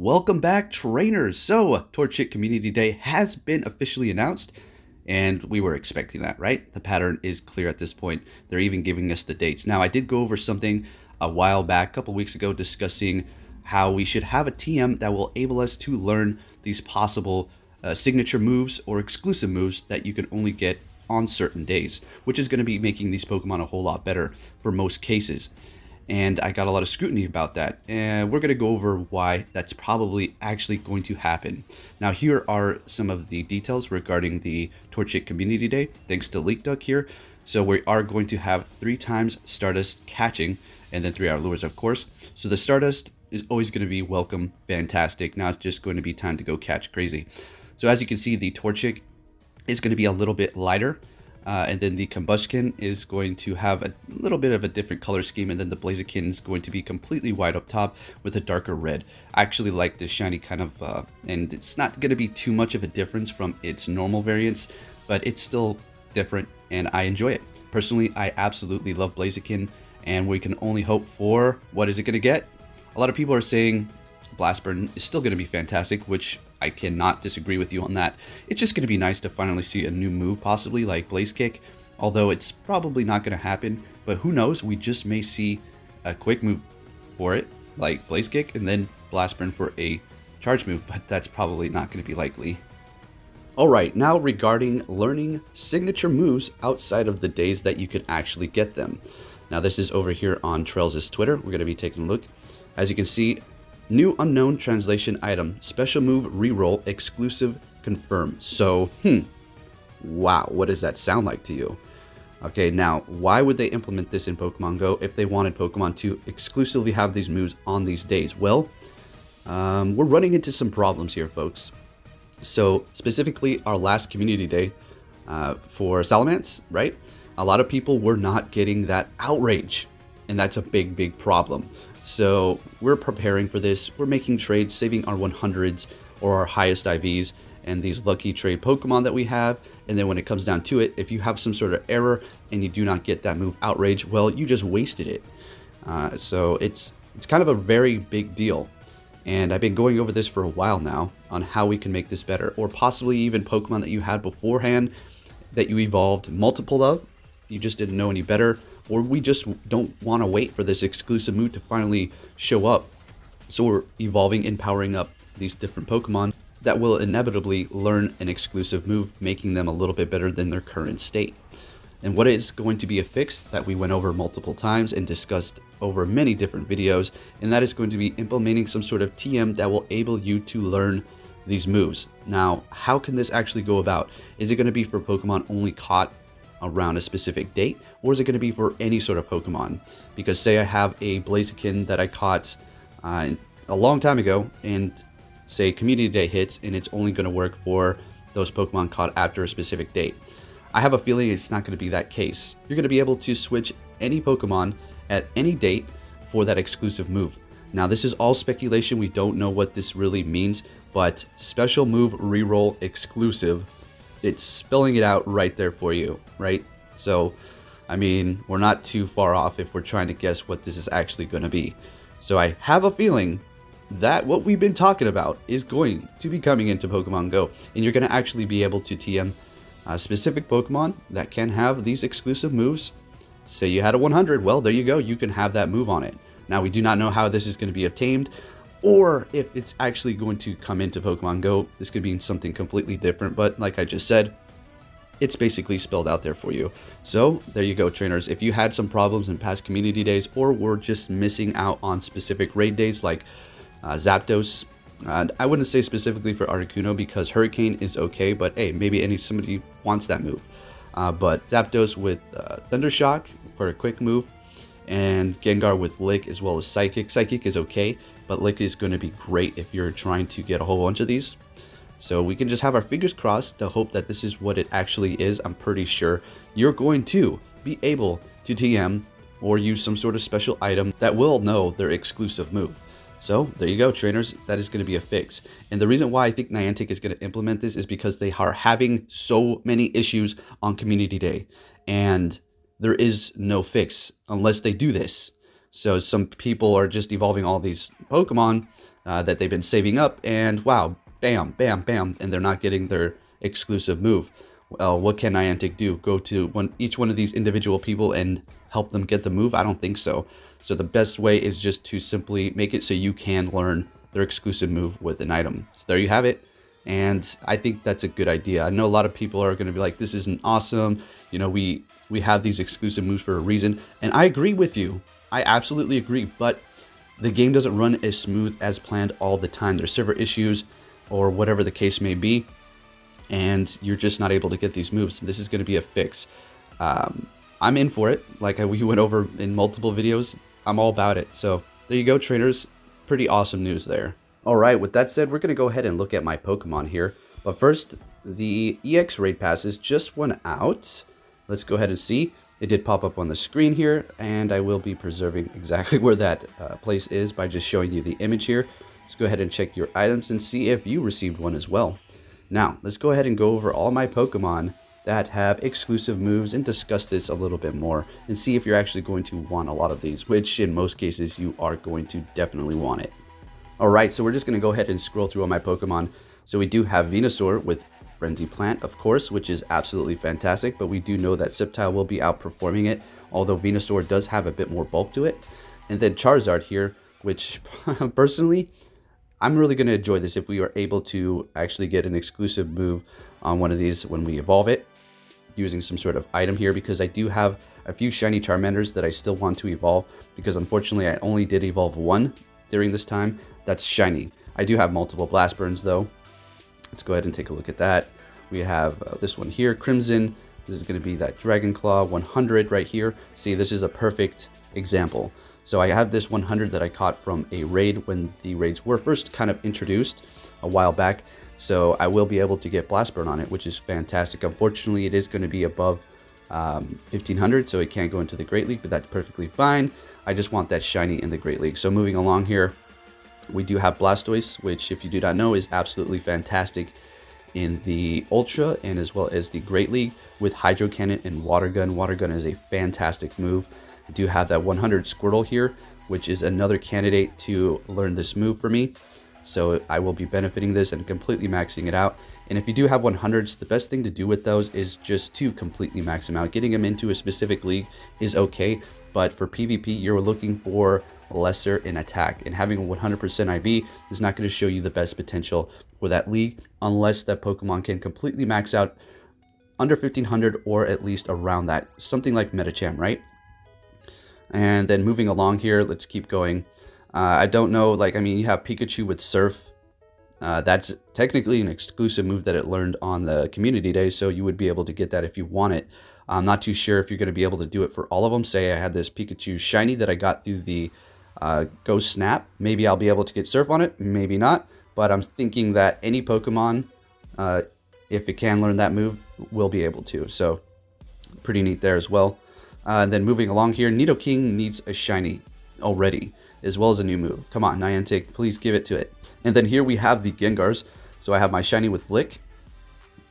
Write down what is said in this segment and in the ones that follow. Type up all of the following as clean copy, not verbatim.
Welcome back, trainers. So, Torchic Community Day has been officially announced, and we were expecting that, right? The pattern is clear at this point. They're even giving us the dates. Now, I did go over something a while back, a couple weeks ago, discussing how we should have a TM that will enable us to learn these possible signature moves or exclusive moves that you can only get on certain days, which is going to be making these Pokemon a whole lot better for most cases. And I got a lot of scrutiny about that, and we're going to go over why that's probably actually going to happen. Now, here are some of the details regarding the Torchic Community Day, thanks to LeakDuck here. So we are going to have 3 times Stardust catching, and then 3 hour lures, of course. So the Stardust is always going to be welcome, fantastic. Now it's just going to be time to go catch crazy. So as you can see, the Torchic is going to be a little bit lighter. And then the Combustion is going to have a little bit of a different color scheme, and then the Blaziken is going to be completely white up top with a darker red. I actually like this shiny kind of, and it's not going to be too much of a difference from its normal variants, but it's still different, and I enjoy it. Personally, I absolutely love Blaziken, and we can only hope for, what is it going to get? A lot of people are saying Blast Burn is still going to be fantastic, which I cannot disagree with you on that. It's just going to be nice to finally see a new move, possibly like Blaze Kick, although it's probably not going to happen. But who knows? We just may see a quick move for it, like Blaze Kick, and then Blast Burn for a charge move, but that's probably not going to be likely. Alright, now regarding learning signature moves outside of the days that you can actually get them. Now this is over here on Trails' Twitter. We're going to be taking a look. As you can see, new unknown translation item, special move reroll, exclusive confirmed. So, wow, what does that sound like to you? Okay, now, why would they implement this in Pokemon Go if they wanted Pokemon to exclusively have these moves on these days? Well, we're running into some problems here, folks. So, specifically, our last community day for Salamence, right? A lot of people were not getting that outrage, and that's a big, big problem. So we're preparing for this. We're making trades, saving our 100s or our highest IVs and these lucky trade Pokemon that we have. And then when it comes down to it, if you have some sort of error and you do not get that move outrage, well, you just wasted it. So it's kind of a very big deal. And I've been going over this for a while now on how we can make this better, or possibly even Pokemon that you had beforehand that you evolved multiple of. You just didn't know any better. Or we just don't want to wait for this exclusive move to finally show up. So we're evolving and powering up these different Pokemon that will inevitably learn an exclusive move, making them a little bit better than their current state. And what is going to be a fix that we went over multiple times and discussed over many different videos, and that is going to be implementing some sort of TM that will enable you to learn these moves. Now, how can this actually go about? Is it going to be for Pokemon only caught around a specific date, or is it going to be for any sort of Pokemon? Because say I have a Blaziken that I caught a long time ago, and say Community Day hits, and it's only going to work for those Pokemon caught after a specific date. I have a feeling it's not going to be that case. You're going to be able to switch any Pokemon at any date for that exclusive move. Now this is all speculation, we don't know what this really means, but special move reroll exclusive, it's spelling it out right there for you, right? So, I mean, we're not too far off if we're trying to guess what this is actually going to be. So I have a feeling that what we've been talking about is going to be coming into Pokemon Go, and you're going to actually be able to TM specific Pokemon that can have these exclusive moves. Say you had a 100, well, there you go, you can have that move on it. Now, we do not know how this is going to be obtained, or if it's actually going to come into Pokemon Go. This could be something completely different, but like I just said, it's basically spelled out there for you. So there you go, trainers. If you had some problems in past community days, or were just missing out on specific raid days like Zapdos, I wouldn't say specifically for Articuno because Hurricane is okay, but hey, maybe somebody wants that move. But Zapdos with Thundershock for a quick move, and Gengar with Lick as well as Psychic. Psychic is okay, but Lick is going to be great if you're trying to get a whole bunch of these. So we can just have our fingers crossed to hope that this is what it actually is. I'm pretty sure you're going to be able to TM or use some sort of special item that will know their exclusive move. So there you go, trainers. That is going to be a fix. And the reason why I think Niantic is going to implement this is because they are having so many issues on Community Day. And there is no fix unless they do this. So some people are just evolving all these Pokemon that they've been saving up, and wow, bam, bam, bam, and they're not getting their exclusive move. Well, what can Niantic do? Go to each one of these individual people and help them get the move? I don't think so. So the best way is just to simply make it so you can learn their exclusive move with an item. So there you have it. And I think that's a good idea. I know a lot of people are going to be like, this isn't awesome. You know, we have these exclusive moves for a reason. And I agree with you. I absolutely agree. But the game doesn't run as smooth as planned all the time. There's server issues or whatever the case may be, and you're just not able to get these moves. This is going to be a fix. I'm in for it. Like we went over in multiple videos, I'm all about it. So there you go, trainers. Pretty awesome news there. All right, with that said, we're going to go ahead and look at my Pokemon here. But first, the EX raid passes just went out. Let's go ahead and see. It did pop up on the screen here, and I will be preserving exactly where that place is by just showing you the image here. Let's go ahead and check your items and see if you received one as well. Now, let's go ahead and go over all my Pokemon that have exclusive moves and discuss this a little bit more and see if you're actually going to want a lot of these, which in most cases you are going to definitely want it. Alright, so we're just going to go ahead and scroll through all my Pokemon. So we do have Venusaur with Frenzy Plant, of course, which is absolutely fantastic, but we do know that Sceptile will be outperforming it, although Venusaur does have a bit more bulk to it. And then Charizard here, which personally, I'm really going to enjoy this if we are able to actually get an exclusive move on one of these when we evolve it, using some sort of item here, because I do have a few shiny Charmanders that I still want to evolve, because unfortunately I only did evolve one during this time. That's shiny. I do have multiple Blast Burns though. Let's go ahead and take a look at that. We have this one here, Crimson. This is going to be that Dragon Claw 100 right here. See, this is a perfect example. So I have this 100 that I caught from a raid when the raids were first kind of introduced a while back. So I will be able to get Blast Burn on it, which is fantastic. Unfortunately, it is going to be above 1500, so it can't go into the Great League, but that's perfectly fine. I just want that shiny in the Great League. So moving along here, we do have Blastoise, which if you do not know is absolutely fantastic in the Ultra and as well as the Great League with Hydro Cannon and Water Gun. Water Gun is a fantastic move. I do have that 100 Squirtle here, which is another candidate to learn this move for me. So I will be benefiting this and completely maxing it out. And if you do have 100s, the best thing to do with those is just to completely max them out. Getting them into a specific league is okay, but for PvP, you're looking for lesser in attack, and having a 100% IB is not going to show you the best potential for that league unless that Pokemon can completely max out under 1500 or at least around that, something like Metacham, right? And then moving along here, let's keep going. I don't know, like, I mean, you have Pikachu with Surf. That's technically an exclusive move that it learned on the community day, so you would be able to get that if you want it. I'm not too sure if you're going to be able to do it for all of them. Say I had this Pikachu shiny that I got through the Ghost Snap. Maybe I'll be able to get Surf on it, maybe not. But I'm thinking that any Pokemon, if it can learn that move, will be able to. So pretty neat there as well. And then moving along here, Nidoking needs a shiny already, as well as a new move. Come on, Niantic, please give it to it. And then here we have the Gengars. So I have my shiny with Lick.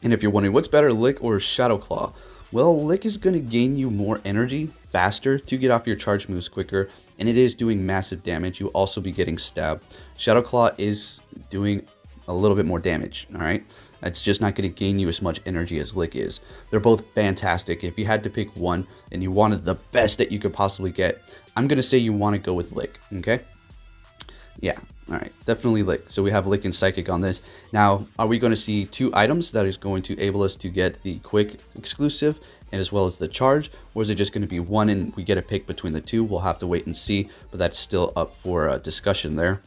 And if you're wondering what's better, Lick or Shadow Claw? Well, Lick is going to gain you more energy faster to get off your charge moves quicker, and it is doing massive damage. You'll also be getting stabbed. Shadow Claw is doing a little bit more damage, all right? It's just not going to gain you as much energy as Lick is. They're both fantastic. If you had to pick one and you wanted the best that you could possibly get, I'm going to say you want to go with Lick, okay? Yeah, all right, definitely Lick. So we have Lick and Psychic on this. Now, are we going to see two items that is going to enable us to get the quick exclusive and as well as the charge? Or is it just going to be one and we get a pick between the two? We'll have to wait and see, but that's still up for discussion there.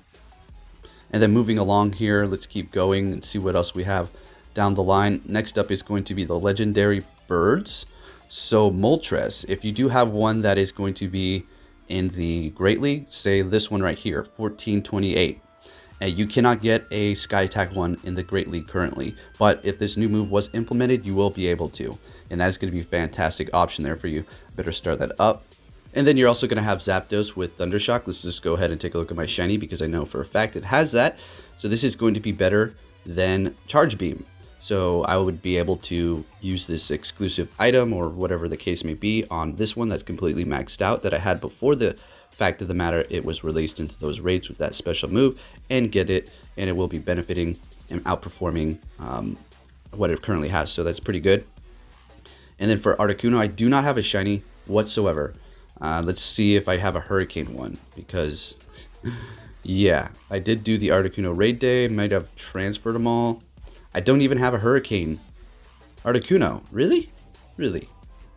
And then moving along here, let's keep going and see what else we have down the line. Next up is going to be the legendary birds. So Moltres, if you do have one that is going to be in the Great League, say this one right here, 1428. And you cannot get a Sky Attack one in the Great League currently, but if this new move was implemented, you will be able to. And that is going to be a fantastic option there for you. Better start that up. And then you're also going to have Zapdos with Thundershock. Let's just go ahead and take a look at my shiny because I know for a fact it has that. So this is going to be better than Charge Beam. So I would be able to use this exclusive item or whatever the case may be on this one that's completely maxed out that I had before the fact of the matter, it was released into those raids with that special move, and get it, and it will be benefiting and outperforming what it currently has. So that's pretty good. And then for Articuno, I do not have a shiny whatsoever. Let's see if I have a Hurricane one, because yeah, I did do the Articuno raid day, might have transferred them all. I don't even have a Hurricane Articuno. Really?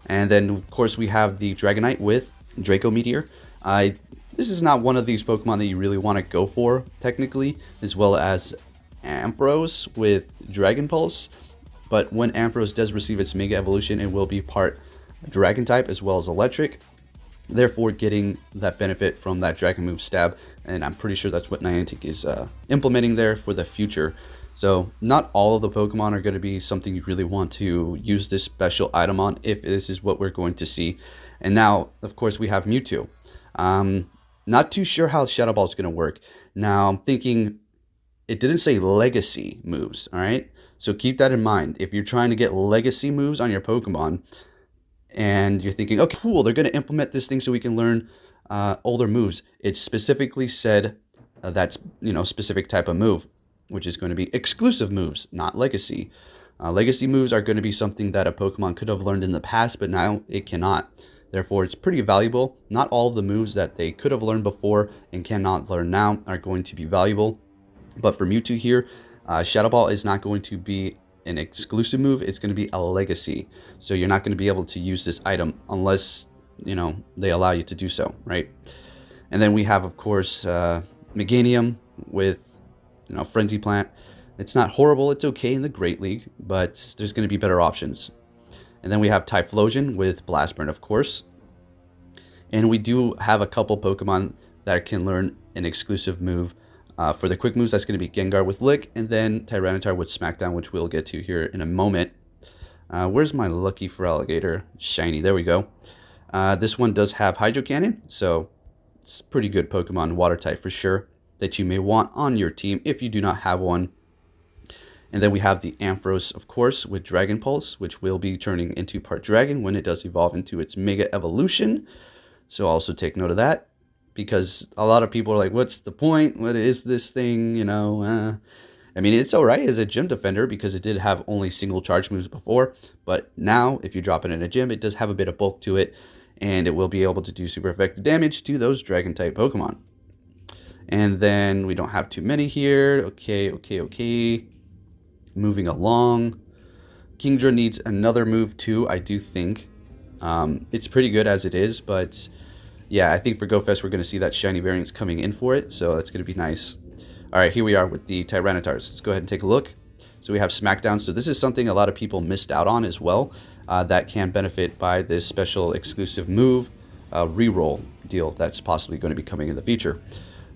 And then of course we have the Dragonite with Draco Meteor. This is not one of these Pokemon that you really want to go for technically, as well as Ampharos with Dragon Pulse. But when Ampharos does receive its Mega Evolution, it will be part Dragon type as well as Electric, therefore getting that benefit from that Dragon move Stab. And I'm pretty sure that's what Niantic is implementing there for the future. So not all of the Pokemon are going to be something you really want to use this special item on, if this is what we're going to see. And now, of course, we have Mewtwo. Not too sure how Shadow Ball is going to work. Now, I'm thinking it didn't say legacy moves, all right? So keep that in mind. If you're trying to get legacy moves on your Pokemon, and you're thinking, okay, cool, they're going to implement this thing so we can learn older moves. It specifically said that's, specific type of move, which is going to be exclusive moves, not legacy. Legacy moves are going to be something that a Pokemon could have learned in the past, but now it cannot. Therefore, it's pretty valuable. Not all of the moves that they could have learned before and cannot learn now are going to be valuable. But for Mewtwo here, Shadow Ball is not going to be an exclusive move. It's going to be a legacy. So you're not going to be able to use this item unless, they allow you to do so, right? And then we have, of course, Meganium with, Frenzy Plant. It's not horrible. It's okay in the Great League, but there's going to be better options. And then we have Typhlosion with Blast Burn, of course. And we do have a couple Pokemon that can learn an exclusive move. For the quick moves, that's going to be Gengar with Lick, and then Tyranitar with Smackdown, which we'll get to here in a moment. Where's my Lucky Feraligatr? Shiny, there we go. This one does have Hydro Cannon, so it's a pretty good Pokemon, Water type for sure, that you may want on your team if you do not have one. And then we have the Ampharos, of course, with Dragon Pulse, which will be turning into part Dragon when it does evolve into its Mega Evolution. So also take note of that, because a lot of people are like, what's the point? What is this thing? I mean, it's all right as a gym defender because it did have only single charge moves before. But now, if you drop it in a gym, it does have a bit of bulk to it, and it will be able to do super effective damage to those Dragon type Pokemon. And then we don't have too many here. Okay. Moving along. Kingdra needs another move too, I do think. It's pretty good as it is, but yeah, I think for GoFest we're going to see that shiny variants coming in for it, so that's going to be nice. All right, here we are with the Tyranitars. Let's go ahead and take a look. So we have Smackdown. So this is something a lot of people missed out on as well, that can benefit by this special exclusive move reroll deal that's possibly going to be coming in the future.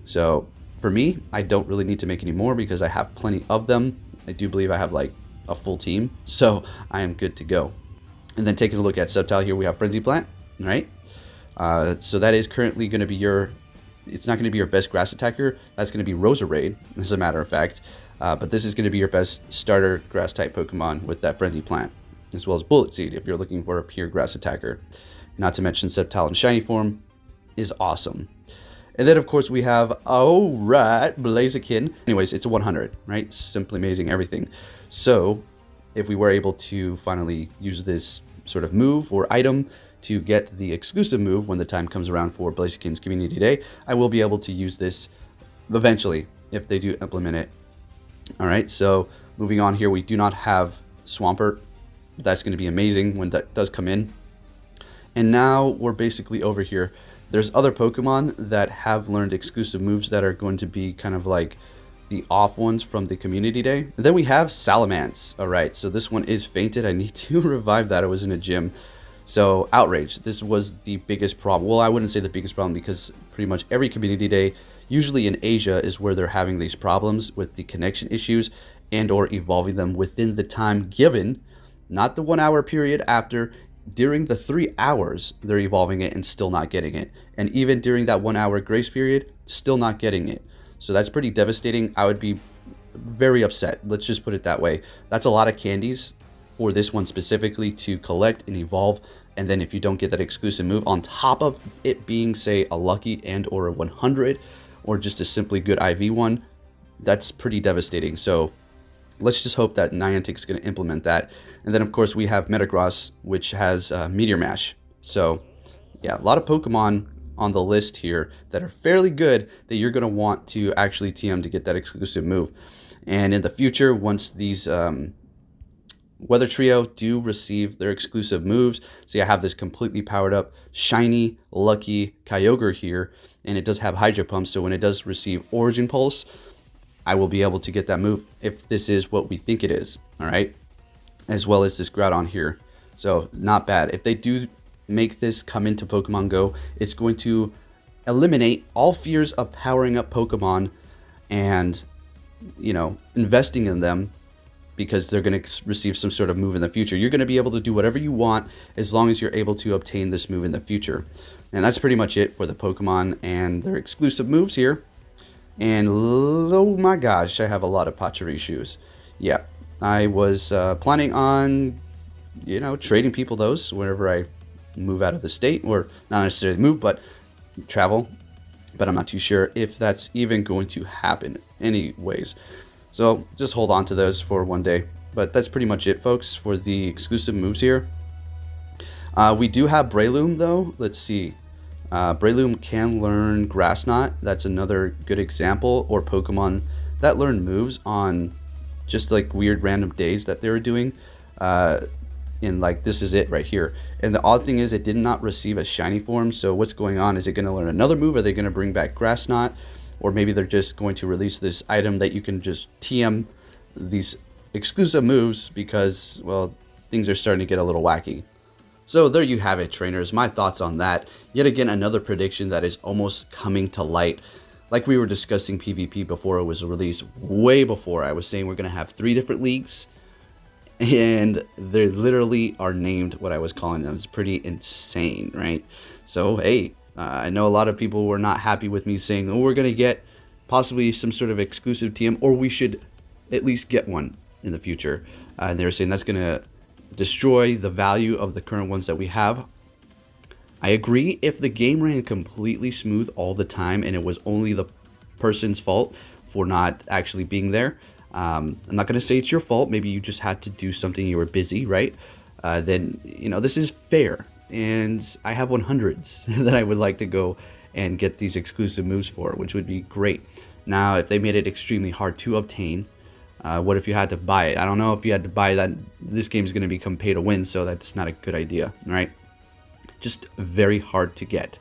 So for me, I don't really need to make any more because I have plenty of them. I do believe I have like a full team, so I am good to go. And then taking a look at Subtile here, we have Frenzy Plant, right? So that is currently going to be it's not going to be your best grass attacker. That's going to be Roserade, as a matter of fact. But this is going to be your best starter grass type Pokemon with that Frenzy Plant, as well as Bullet Seed if you're looking for a pure grass attacker. Not to mention Subtile in shiny form is awesome. And then, of course, we have, Blaziken. Anyways, it's a 100, right? Simply amazing, everything. So, if we were able to finally use this sort of move or item to get the exclusive move when the time comes around for Blaziken's Community Day, I will be able to use this eventually if they do implement it. All right, so moving on here, we do not have Swampert. That's going to be amazing when that does come in. And now we're basically over here. There's other Pokemon that have learned exclusive moves that are going to be kind of like the off ones from the Community Day. And then we have Salamence. All right, so this one is fainted. I need to revive that. I was in a gym. So Outrage, this was the biggest problem. Well, I wouldn't say the biggest problem because pretty much every Community Day, usually in Asia, is where they're having these problems with the connection issues and or evolving them within the time given, not the 1 hour period after. During the 3 hours, they're evolving it and still not getting it. And even during that 1 hour grace period, still not getting it. So that's pretty devastating. I would be very upset. Let's just put it that way. That's a lot of candies for this one specifically to collect and evolve And then if you don't get that exclusive move on top of it being, say, a lucky and or a 100 or just a simply good IV one, that's pretty devastating. So let's just hope that Niantic is going to implement that. And then of course we have Metagross, which has Meteor Mash. So yeah, a lot of Pokemon on the list here that are fairly good that you're going to want to actually TM to get that exclusive move. And in the future, once these Weather Trio do receive their exclusive moves, see I have this completely powered up shiny lucky Kyogre here, and it does have Hydro Pump, so when it does receive Origin Pulse, I will be able to get that move if this is what we think it is. All right, as well as this Groudon here. So not bad. If they do make this come into Pokemon Go, it's going to eliminate all fears of powering up Pokemon and, you know, investing in them, because they're going to receive some sort of move in the future. You're going to be able to do whatever you want as long as you're able to obtain this move in the future. And that's pretty much it for the Pokemon and their exclusive moves here. And oh my gosh, I have a lot of Pachirisus. Yeah, I was planning on, you know, trading people those whenever I move out of the state, or not necessarily move, but travel. But I'm not too sure if that's even going to happen anyways. So just hold on to those for one day. But that's pretty much it, folks, for the exclusive moves here. We do have Breloom, though. Let's see. Breloom can learn Grass Knot. That's another good example. Or Pokemon that learn moves on just like weird random days that they were doing. In like, this is it right here. And the odd thing is it did not receive a shiny form. So what's going on? Is it going to learn another move? Are they going to bring back Grass Knot? Or maybe they're just going to release this item that you can just TM these exclusive moves because, well, things are starting to get a little wacky. So there you have it, trainers. My thoughts on that. Yet again, another prediction that is almost coming to light. Like we were discussing PvP before it was released, way before. I was saying we're going to have 3 different leagues. And they literally are named what I was calling them. It's pretty insane, right? So, hey. I know a lot of people were not happy with me saying, oh, we're going to get possibly some sort of exclusive TM, or we should at least get one in the future. And they were saying that's going to destroy the value of the current ones that we have. I agree if the game ran completely smooth all the time and it was only the person's fault for not actually being there. I'm not going to say it's your fault. Maybe you just had to do something, you were busy, right? Then, you know, this is fair. And I have 100s that I would like to go and get these exclusive moves for, which would be great. Now, if they made it extremely hard to obtain, what if you had to buy it? I don't know if you had to buy that. This game is going to become pay to win, so that's not a good idea, right? Just very hard to get.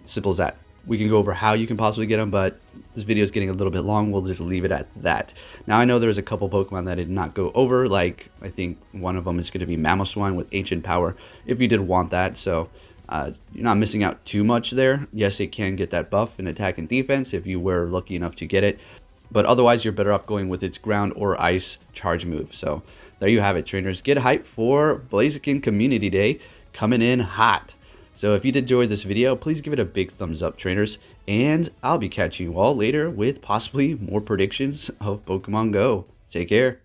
Simple as that. We can go over how you can possibly get them, but this video is getting a little bit long. We'll just leave it at that. Now, I know there's a couple Pokemon that I did not go over. Like, I think one of them is going to be Mamoswine with Ancient Power, if you did want that. So, you're not missing out too much there. Yes, it can get that buff in attack and defense if you were lucky enough to get it. But otherwise, you're better off going with its ground or ice charge move. So, there you have it, trainers. Get hyped for Blaziken Community Day coming in hot. So if you did enjoy this video, please give it a big thumbs up, trainers. And I'll be catching you all later with possibly more predictions of Pokemon Go. Take care.